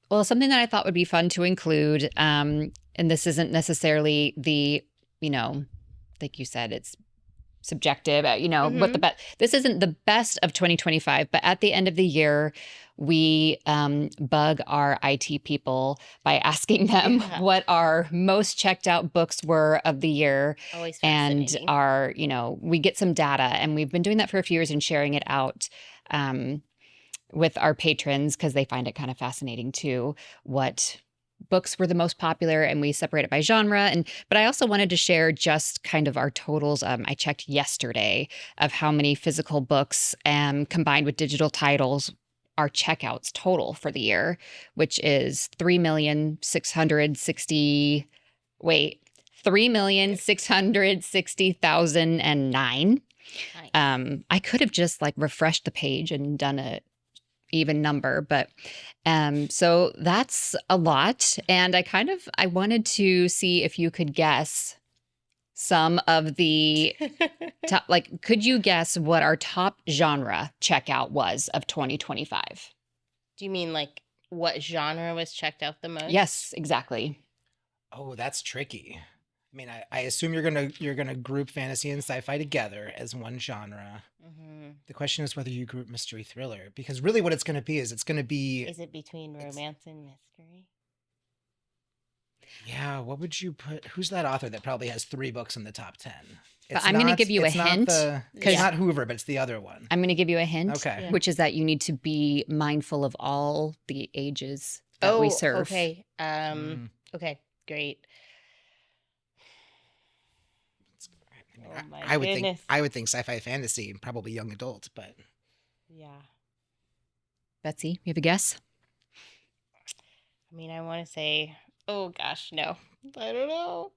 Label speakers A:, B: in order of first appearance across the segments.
A: Well, something that I thought would be fun to include, and this isn't necessarily you know, like you said, it's subjective, what the
B: Mm-hmm.
A: best, this isn't the best of 2025, but at the end of the year, we bug our IT people by asking them
B: Yeah.
A: what our most checked out books were of the year.
B: Always
A: And
B: fascinating.
A: we get some data, and we've been doing that for a few years and sharing it out. With our patrons because they find it kind of fascinating too, what books were the most popular, and we separate it by genre. And but I also wanted to share just kind of our totals. I checked yesterday of how many physical books combined with digital titles our checkouts total for the year, which is 3,660. Wait, 3,660,009.
B: Nice.
A: I could have just like refreshed the page and done a even number, but so that's a lot. And I wanted to see if you could guess some of the top, like, could you guess what our top genre checkout was of 2025?
B: Do you mean like what genre was checked out the most?
A: Yes, exactly.
C: Oh, that's tricky. I mean, I assume you're gonna group fantasy and sci-fi together as one genre.
B: Mm-hmm.
C: The question is whether you group mystery thriller, because really what it's gonna be is it's gonna be
B: Is it between romance and mystery?
C: yeah. What would you put? Who's that author that probably has 3 books in the top 10?
A: But I'm going to give you a
C: It's not
A: hint
C: the. It's
B: Yeah.
C: not Hoover, but it's the other one.
A: I'm going to give you a hint,
C: Okay.
B: Yeah.
A: which is that you need to be mindful of all the ages that we serve.
B: Okay.
C: Mm.
B: Okay, great.
C: I mean,
B: Oh my
C: I would
B: goodness.
C: think I would think sci-fi fantasy, probably young adult, but
B: Yeah.
A: Betsy, you have a guess?
B: I mean, I want to say, oh gosh, no. I don't know.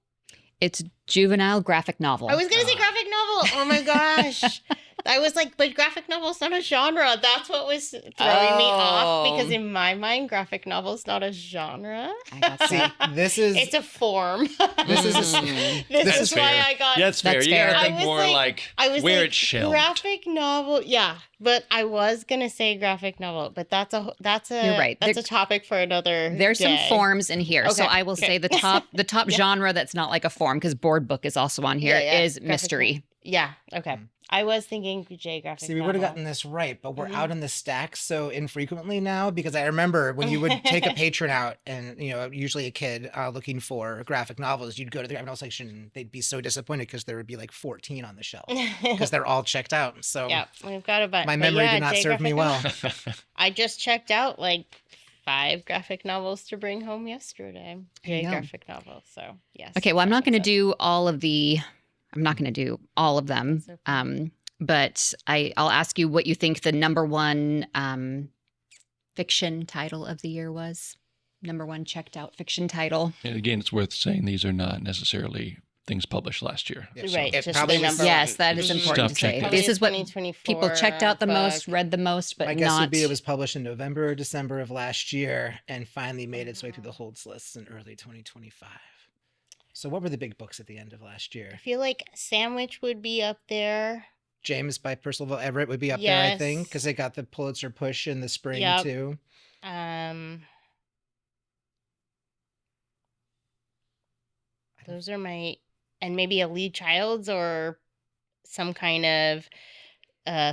A: It's juvenile graphic novel.
B: I was going to say graphic novel. Oh my gosh. I was like, but graphic novel's not a genre. That's what was throwing me off because in my mind, graphic novel's not a genre.
A: I gotcha.
C: see, this is
B: It's a form.
C: this is a,
A: Mm.
B: This
C: This
B: is
C: is
B: why
D: fair.
B: I got.
D: Yeah, that's fair.
A: That's
D: You gotta
A: fair.
D: think
B: I was
D: more
B: like- I was
D: where
B: like,
D: it's shelved.
B: graphic novel, yeah, but I was gonna say graphic novel, but that's a
A: You're right.
B: That's
A: There-
B: a topic for another.
A: There's
B: day.
A: some forms in here. So
B: Okay,
A: I will
B: okay.
A: say the top
B: Yeah.
A: genre that's not like a form, because board book is also on here, is
B: Graphic
A: mystery.
B: Yeah. Okay.
C: Mm.
B: I was thinking J graphic.
C: See, we would have
B: novel.
C: gotten this right, but we're
B: Mhm.
C: out in the stacks so infrequently now because I remember when you would take a patron out and, usually a kid looking for graphic novels, you'd go to the graphic novel section and they'd be so disappointed because there would be like 14 on the shelf because they're all checked out. So
B: Yeah, we've got a bunch.
C: my
B: but
C: memory
B: yeah,
C: did not
B: J
C: serve me
B: graphic
C: well.
B: novel. I just checked out like 5 graphic novels to bring home yesterday.
A: There you
B: J
A: go.
B: graphic novel. So yes.
A: Okay, well, I'm not
B: that
A: going to
B: makes
A: do all of the. I'm not going to do all of them.
B: That's okay.
A: But I'll ask you what you think the number one fiction title of the year was. Number one checked out fiction title.
D: And again, it's worth saying these are not necessarily things published last year.
C: Yeah,
B: sense.
C: so
B: Right.
C: it
B: Just
C: probably
B: the
C: was-
B: number
A: Yes,
B: one.
A: that is
B: Mhm.
A: important to
D: Stuff
A: say.
D: checked out.
A: This is what
B: 2024
A: people checked out the most,
B: book.
A: read the most, but
C: My guess
A: not.
C: would be it was published in November or December of last year and finally made its way through the holds lists in early 2025. So what were the big books at the end of last
B: I
C: year?
B: feel like Sandwich would be up there.
C: James by Percival Everett would be up there, I think,
B: Yes.
C: because it got the Pulitzer push in the spring
B: Yep.
C: too.
B: Those are my, and maybe a Lee Childs or some kind of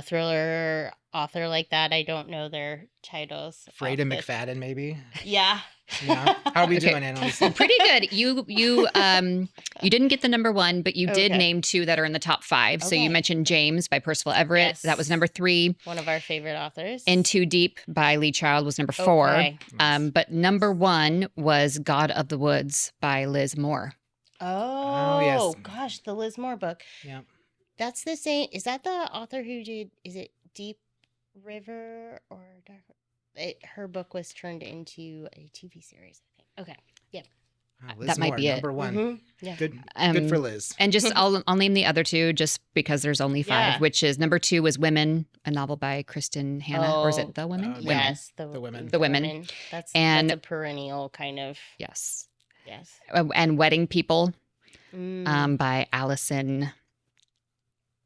B: thriller author like that. I don't know their titles.
C: Freda
B: off the-
C: McFadden, maybe.
B: Yeah.
C: Yeah. How are we
A: Okay.
C: doing, Annalise?
A: Pretty good. You didn't get the number one, but you did
B: Okay.
A: name 2 that are in the top 5. So you
B: Okay.
A: mentioned James by Percival Everett.
B: Yes.
A: That was number 3.
B: One of our favorite authors.
A: In Too Deep by Lee Child was number 4.
B: Okay.
A: But number 1 was God of the Woods by Liz Moore.
B: Oh,
C: yes.
B: gosh, the Liz Moore book.
C: Yeah.
B: That's the same. Is that the author who did? Is it Deep River or Dark? Her book was turned into a TV series, I think. Okay.
C: Wow, Liz
A: That might
C: Moore,
A: be it.
C: number one.
B: Mhm. Yeah.
C: Good.
A: Um,
C: Good for Liz.
A: And just I'll name the other 2 just because there's only 5,
B: Yeah.
A: which is number 2 was Women, a novel by Kristen Hanna, or is
B: Oh,
A: it The Women?
C: The
A: Women.
B: Yes,
C: The Women.
A: The Women.
B: That's
A: And-
B: a perennial kind of.
A: Yes.
B: Yes.
A: And Wedding People
B: Mm.
A: by Allison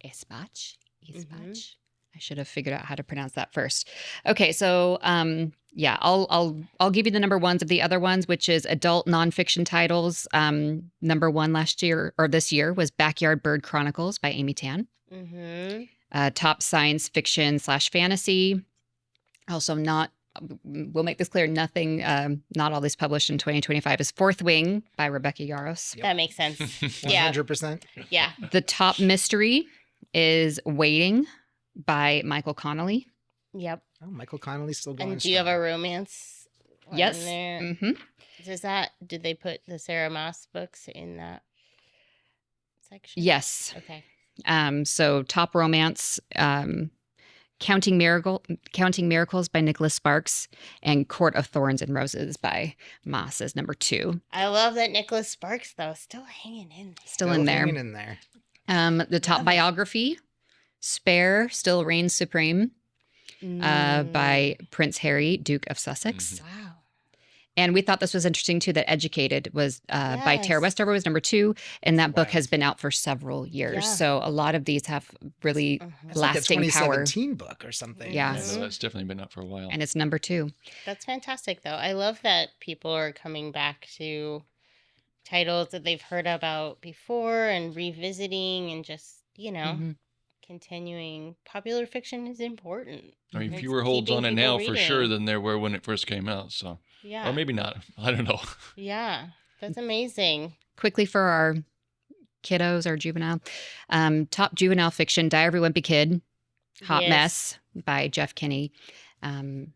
A: Espach.
B: Mhm.
A: I should have figured out how to pronounce that first. Okay, so yeah, I'll give you the number ones of the other ones, which is adult nonfiction titles. Number one last year or this year was Backyard Bird Chronicles by Amy Tan. Top science fiction / fantasy. Also not. We'll make this clear. Nothing. Not all this published in 2025 is Fourth Wing by Rebecca Yarros.
B: That makes sense. Yeah.
C: 100%.
B: Yeah.
A: The top mystery is Waiting by Michael Connolly.
B: Yep.
C: Oh, Michael Connolly's still going.
B: And do you have a romance one
A: Yes.
B: in there?
A: Mm-hmm.
B: Did they put the Sarah Moss books in that section?
A: Yes.
B: Okay.
A: So top romance, Counting Miracles by Nicholas Sparks, and Court of Thorns and Roses by Moss is number 2.
B: I love that Nicholas Sparks, though, still hanging in there.
A: Still in there.
C: hanging in there.
A: The top
B: Love it.
A: biography, Spare Still Reigns Supreme by Prince Harry, Duke of Sussex.
B: Wow.
A: And we thought this was interesting too, that Educated was by Tara
B: Yes.
A: Westover was number 2. And that book
C: Wild.
A: has been out for several years.
B: Yeah.
A: So a lot of these have really
C: It's like a
A: lasting power.
C: 2017 book or something.
A: Yeah.
D: Yeah, no, that's definitely been out for a while.
A: And it's number 2.
B: That's fantastic, though. I love that people are coming back to titles that they've heard about before and revisiting and just,
A: Mhm.
B: continuing. Popular fiction is important.
D: I mean,
B: It's
D: fewer holds
B: keeping
D: on it
B: people
D: now for sure
B: reading.
D: than there were when it first came out. So,
B: Yeah.
D: or maybe not. I don't know.
B: Yeah. That's amazing.
A: Quickly for our kiddos or juvenile. Top juvenile fiction, Diary of a Wimpy Kid, Hot
B: Yes.
A: Mess by Jeff Kinney. And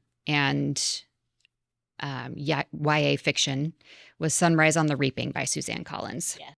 A: YA fiction was Sunrise on the Reaping by Suzanne Collins.
B: Yeah.